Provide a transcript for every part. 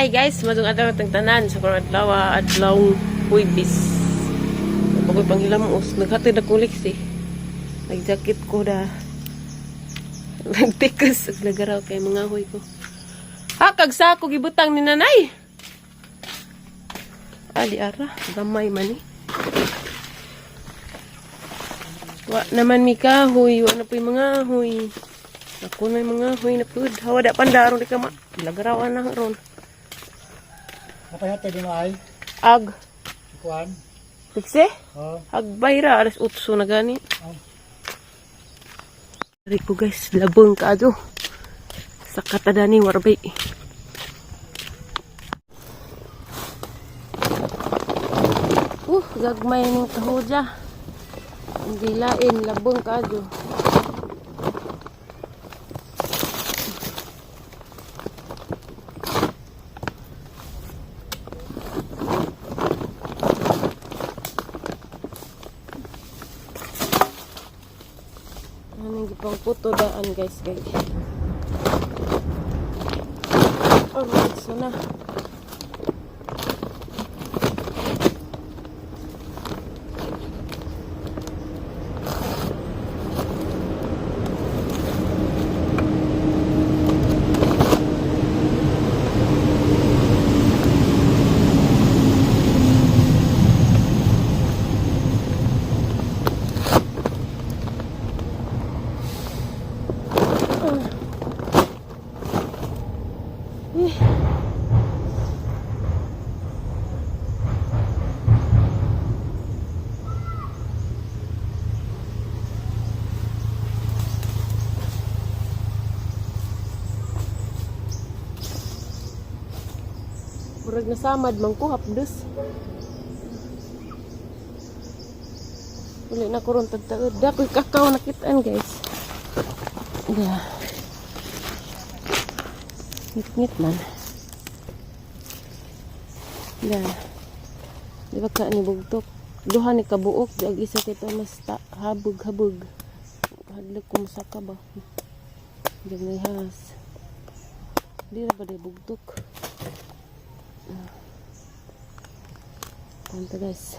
Hi guys, madung adlaw tang tanan sa karon adlaw Huwebes. Pagod panghilamos, naghatid ako liksi. Nagjakit ko da. Nagtikas ug nagaraw kay mga huy ko. Ha kag sako gibutang ni nanay. Ali ara, gamay man ni. Wa naman mi kahoy, wa na po'y mga huy. Ako na yung mga huy na pud. Hawa da pandarong di ka ma. Lagarawan na ron. Napayate din mo ay? Ag. Kuan? Fiksi? Oo. Ag bayra, alas 8 na gani. Oh. Dari ko guys, labong ka ado. Sa katadani warbay. Gagmay ng kahoja. Hindi lain, labong ka ado. Pang puto daan guys. Alright, so na. Murag nasamad man ko hapdos. Uli na ko ron tagtaod. Dakoy kakao nakitaan guys. Yeah. Ngit-ngit man. Yeah. Di ba ka ni bugtok? Duha ni kabuok. Di isa kita mas habog-habog. Hadlag ko masaka ba? Di may has. Di na ba di bugtok? Tanta guys.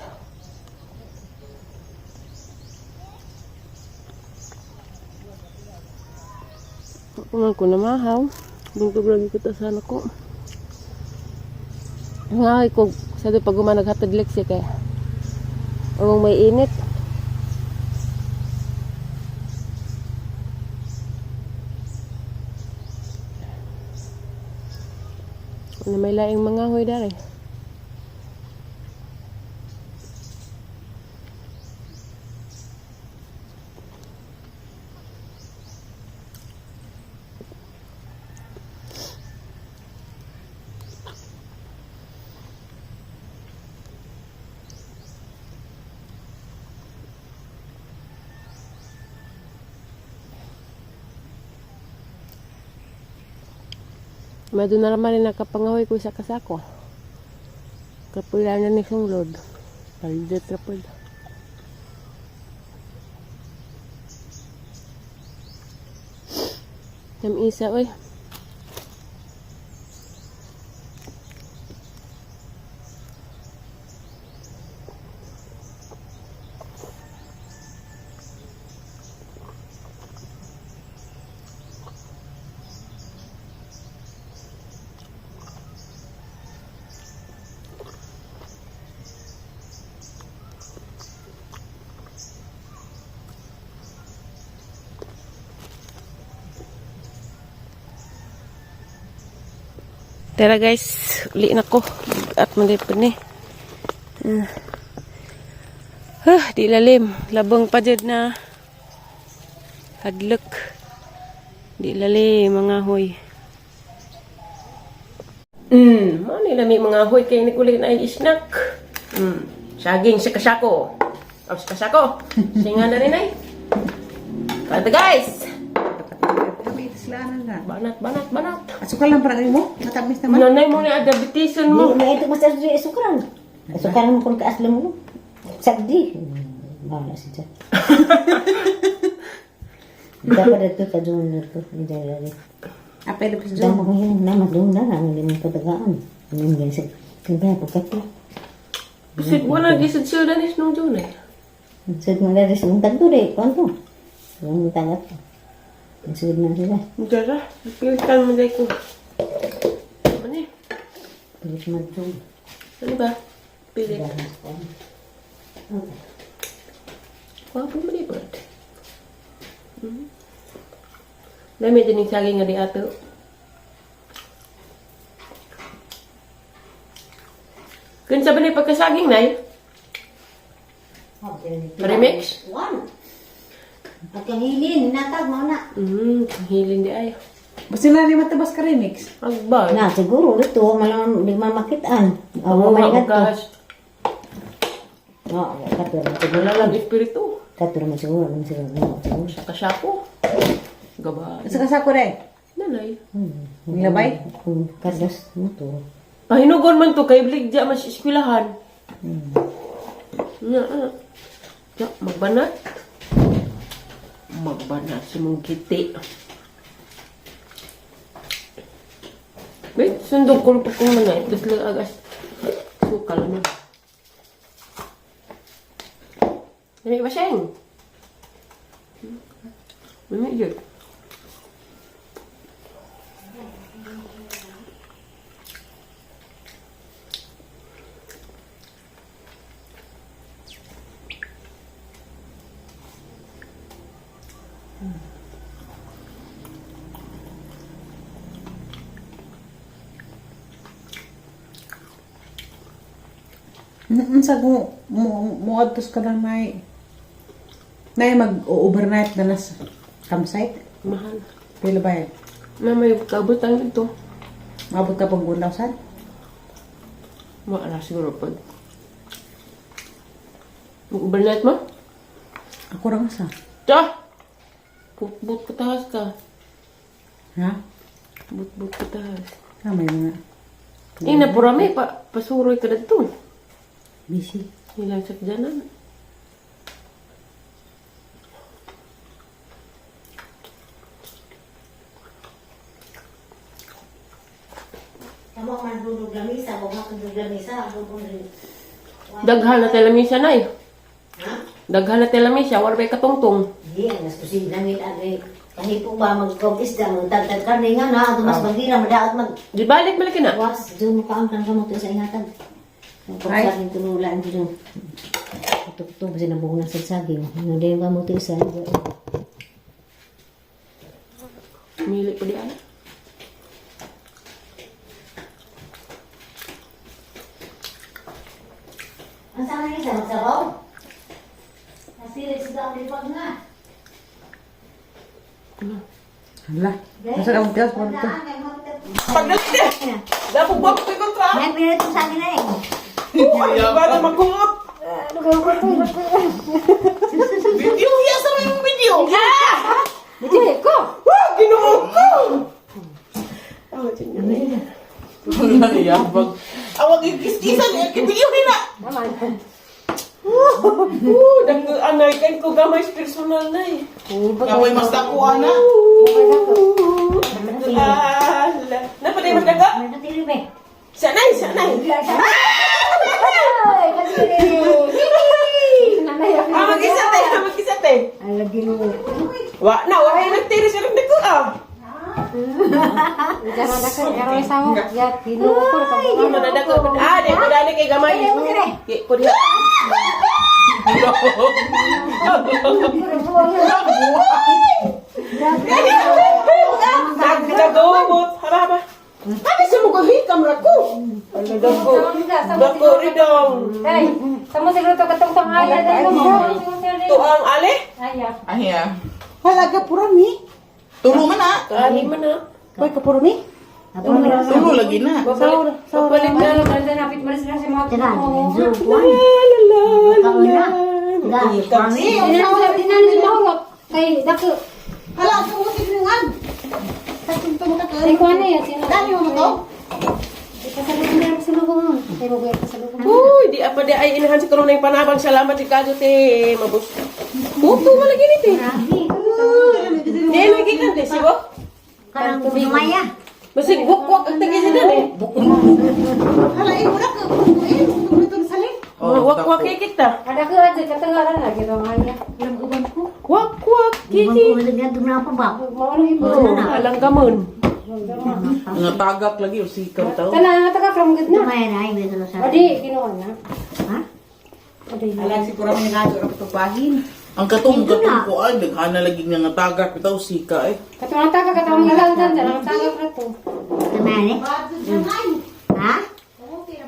Kuman ko na mahaw. Bugtog lagi ko ta sana ko. Ngahay ko sa pag gumanaghatid leksi kay among may init. Ano may laing mga hoy dari. Mado na naman rin nakapangahoy ko sa kasako. Kapula na ni sunglod. Palidot na po. Tam isa, oy. Tara guys, uli na ko. At malipad ni. Di lalim. Labong pa dyan na hadlok. Di lalim mga hoy. Manila may mga hoy kay nikulin ay isnak. Saging sa kasako. Tapos kasako. Singa na rin ay. Kada guys. Banat. Asukal lang para mo? Matamis naman. Nanay mo na adabitisan mo. Hindi ito mas asukal. Asukal mo kung kaaslam mo. Sagdi. Bahala si Jack. Dapat ito kadungan nito. Hindi lagi. Apa yung sa Dama ko yun, naman doon na, ang limang padagaan. Ang yan sa kaya pagkati. Kasi wala gisod siya danis nung June eh. Sud mo na rin sa mong tagdo rin, kung Ang tagat. Ang sud na sila. Dara, pilitan mo dahil ko. Ano eh? Pilit magtong. Ano ba? Pilit. Dahas ko. Wow, pumalipad. Dami din yung saging nga di ato. Kung sabi niya pagkasaging na remix? One. At yung hilin, natag mo na. Hilin di ay. Basta na rin matabas ka remix. Agbay. Na, siguro, ito, malang di mamakitaan. Oo, may gato. magkas. Oo, katuro. Wala lang espiritu. Katuro mo siguro, siguro. Sa kasyapo. Gabay. Sa kasako rin. Nanay. Ang labay. Kung kadas mo to. Pahinugon man to kay Bligja mas eskwelahan. Nga, nga, magbanat. Magbanat si mong kiti. Wait, sundog ko pa kung mga ito sila agas. Sukal na. Dami ba siyang? Dami yun. Sa mo adtos ka lang na mag-overnight na nas campsite. Mahal. Pila ba yan? May kabutan dito. Mabot ka pang gulaw sad? Maala siguro pag. Mag-overnight mo? Ako lang sa. Tah! But patahas ka. Ha? But patahas. May mga Napurami pa. Pasuroy ka na dito. busy. Ilang sakjanan. Kamu man duduk lamisa, kung makaduduk lamisa, Daghan na telamisa na eh. Ha? Daghan na telamisa. Wala ba'y katungtong. Hindi, nas kusin langit agay. Kahit po ba magkopis da, magtagtag ka nga na, ito mas magira, madaot mag... Di balik malaki na. Was, doon mo kaangkan ka mo ito sa ingatan. Ang pagsakin tunulaan dito. Ito kasi nabuhunan sa saging. Hindi yung kamuti isa. Milik pa di ala. Ang sana isa, magsabaw? Nasilit sila ang lipag nga. Hala. Nasa ka mong tiyas mo ito. Pagdating! Dapat ba ko kontra? May pinito sa akin na eh. Ay, ba na magkumot? Video, yasa mo yung video! Dito ko! Wah, ginoo ko! Oh, tingnan. Wala yabag. Awag ikis-kisan, video nila. Naman. Danggo anay kan ko gamay personal na eh. Kapoy mas nakuha na. Ala. Napa day mas daga? May natiri ba? Sanay, sanay. Ay, natiri. Mag-isa te, mag-isa te. Ay, lagi mo. Wa na, wa ay nagtiri sa lang dako ah. Jangan dekat karo isamu. Ya, tinukur ka Di man dako. Ah, di ko dali kay gamay. Ki ko diha. Nagkagobot. Haraba. Ano sa mga hikam na ko? Ano dako? Dako ridong. Hey, kamu siguro to katong ayah dahil mo. Tuang ale? Ayah. Ahiya. Hala ka purami. Tulo man na. Kani man na. Koy ka purami. Tulo lagi na. Papalit na. Kalau napit mo sila sa mga Tinan, kuko. zuwan. Kamu na. Dahil purami. Hindi na sila tinanin mahulog. Kay dako. Hala, tulo tignan. Ay ko ano yan sino? Dami mo to? Ikasalubong na sa lubong. Kay mo gaya kasalubong. Uy, di apa di ay inahan si karon ng panabang salamat si Kajo te. Mabus. Puto malagi ni te. Di lagi kan te sibo. Karang Maya. Masig bukwak ang tagi sila eh. Halain mo na ka. Bukuin ito sa salin. Wak-wak kita. Ada ke aja ketinggalan lagi romannya. Alam uban ko. Wak-wak Ibang kiki. ko nagdadto na pa ba? Mau lagi Oh, alang gamon. Nga tagak lagi o sikaw tao. Tanang taka from good na. Maya na ay beto sa. Adi kinuha na. Ha? Adi. Alam si pura may nado ra tupahin. Ang katong ko ay daghana lagi nga tagak bitaw sika eh. Katong taka katong ngalan dan jangan taka rato. Tamane. Ha?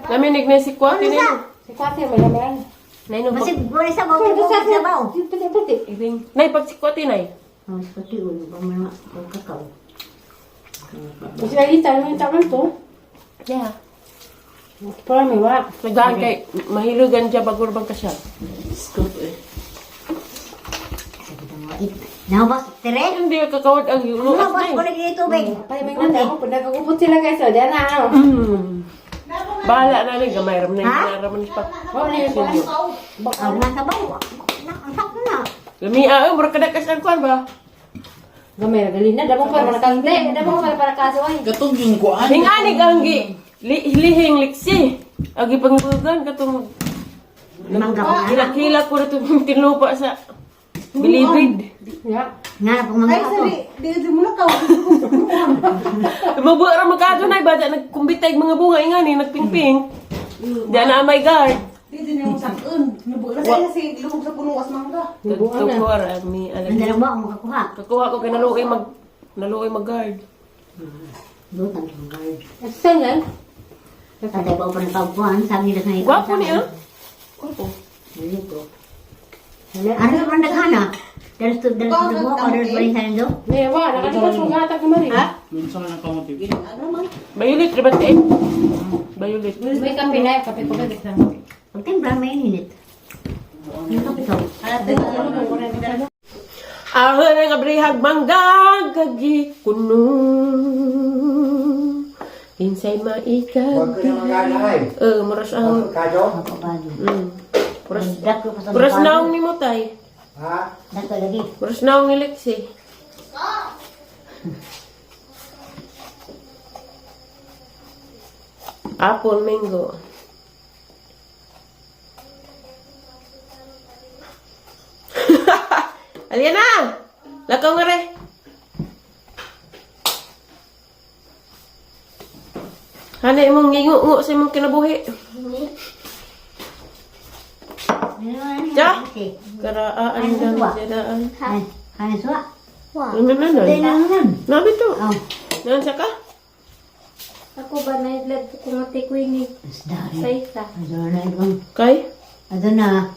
Naminig na si Kwati nino. Si kwate may laman. Nay no. Masig boleh sa bawo ko sa bawo. Pati. Ibing. Nay pag si Kwati nay. Oh, seperti ulo pa mga kakao. Kasi lagi tayo yung taman to. Yeah. Para may wala. Nagdaan kay mahilugan siya bago bang kasya. Scoop eh. Nabas tere. Hindi kakawad ang luas Nabas na ko lagi ito beng. Pati may nanda ako. Nagkakupot sila guys. O, diyan na. Bahala na rin gamay ram na Ha? yung naraman ni Pak. Oh, na yun. Ang nasa bawo. Nak na. Lamia mura kadakas ang kwan ba? Gamay, gali na. Dabong pa naman nakangde. Dabong pa para kaso ay. Katong yung kuan. Hinganig ang lihing liksi. Agi pangbugan katong Mangga ko na. hila-hila ko na itong tinlupa sa bilibid. Ya. Nga na pong mga Ay, ato. sali. Di mo na ka. Mabuha ra magkado na bada nagkumbitay mga bunga ingani nagpingping. Diyan na may guard. Di din yung sakun. Nabuo na siya si lubog sa puno as mangga. Tukor mi Ang alam. dalawa ang makakuha. Kakuha ko kay naluoy mag guard. Doon ang guard. Saan yan? Kada ba pa ng pagkuhan, sabi nila sa iyo. Gwapo niya. Gwapo. Dito. Ano naman naghana? Dalas to buha ko, dalas balisan do. May wala. Nakalipas mo gata ka mali. Ha? Minsan na kamote. Ano man? Violet rabate. Violet. May kape na. Kape ko ba? Pagtimpla may init. Ano ka pito? Ahon nga brihag manggag kagi kuno. Kinsay maikat. Maras ang Ako bali. Dako pa sa Maras naong ni mo tay. Dako lagi. Maras naong ni Lexi. Apple mango. Aliana! Lakaw nga re. Hanay mong ngingo-ngo sa imong kinabuhi. Ja? Karaan dan jadaan. Kanin suwa. Nanay. Kailangan. Nabi to. Oh. Nansa ka? Ako ba na itlad ko kung ate ko ini Dari. sa isa. Ado na ibang. Kay? Ado na.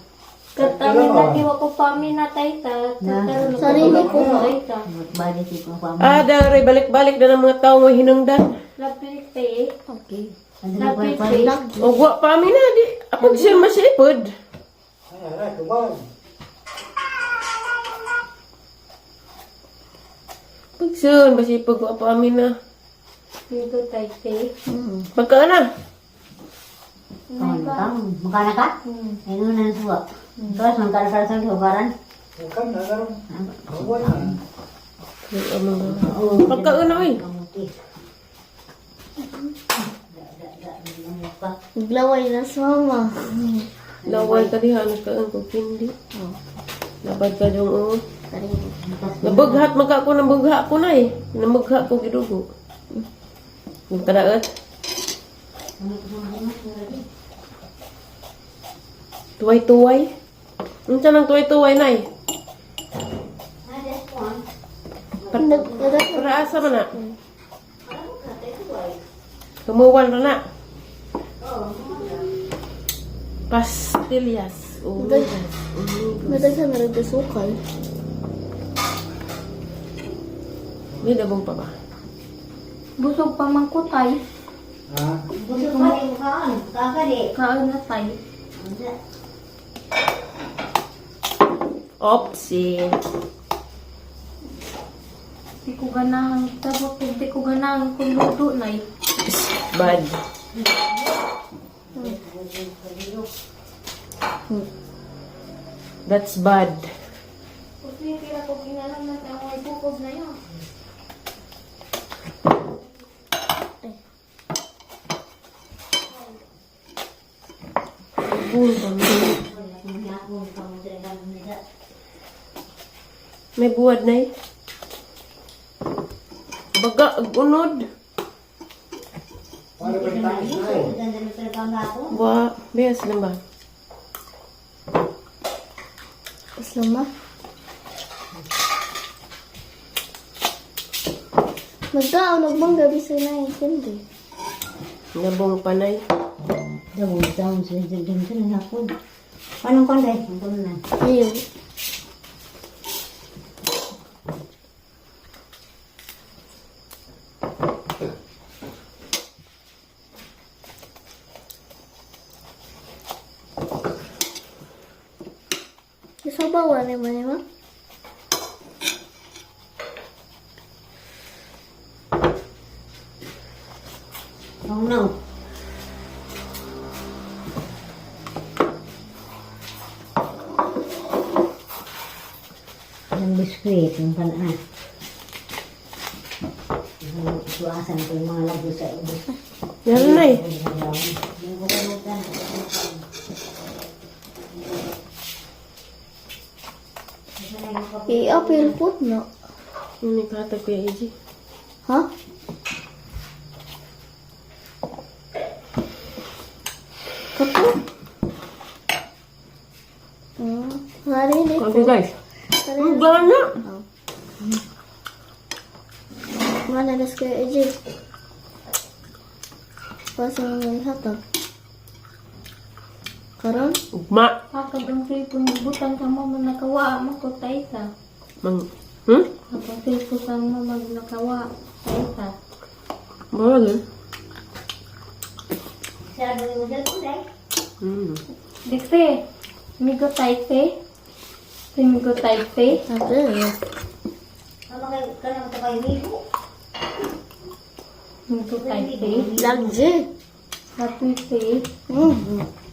Katawin lagi ko pami na tayta. Sarili ko sa tayta. Balik ko pa. Dari balik-balik na ng mga tao mo hinungdan. Lapit eh. Okay. Ado na pa. O gwa pa mi na di. Apag siya masipod. Pagsun, masipod gwa pa mi na. Dito tayta. Pagkaan na. Kamu kang makana ka? Ano na suwa. Terus magkana ka sa hubaran. Pagkaan na oy. Kamuti. Naglaway na sa mama. Laway ka diha nagkaan ko pindi. Labad ka dong o. Nabughat magka ko ng bugha ko na eh. Namugha ko gidugo. Nagkadaot. Tuway-tuway. Unsa nang tuway-tuway na eh? Para asa man na? Tumuwan ra na. Pastillas. Mata sa naragkasukal. May dabong pa ba? Busog pa man ko tay. Gusto ko rin kaan. Kakari. Kain na tay. Opsi. Di ko ganahan. Tapos di ko ganahan kung luto na eh. Bad. That's bad. Kasi kaya ko ginalang na ang may bukog na yun. Hapon. May buwad na eh. Baga, unod. Ba, bias lang ba? Aslama. Magdaaw nagbang gabi sa na hindi. Nabong panay. Daw, daw, sila din sa hapon. Anong kanday? Ang na. Ayun. Isabawan naman ma? Oh no. Yung biskuit, yung panaan. Suasan ko yung mga lago sa ubos. Yan na eh. Yung bukalutan. I-apil po na. Ini katag ko yung AJ. Ha? Kato? Narinig Okay ko. guys. Narinig. Ang gana. Managas kayo, AJ. Pasa mo yung hatag. Karon? Ugma. Kapag ang tripo ng butan ka mo nakawa mo ko taita. Mang... Hmm? Kapag tripo ka mo nakawa taita. Bawal eh. Sarado yung model ko dahil. Hmm. Dikte, migo taite. Migo taite. Sabi. Ano kayo, kanang ito kayo migo? Migo taite. Lagje. Tapite. Hmm.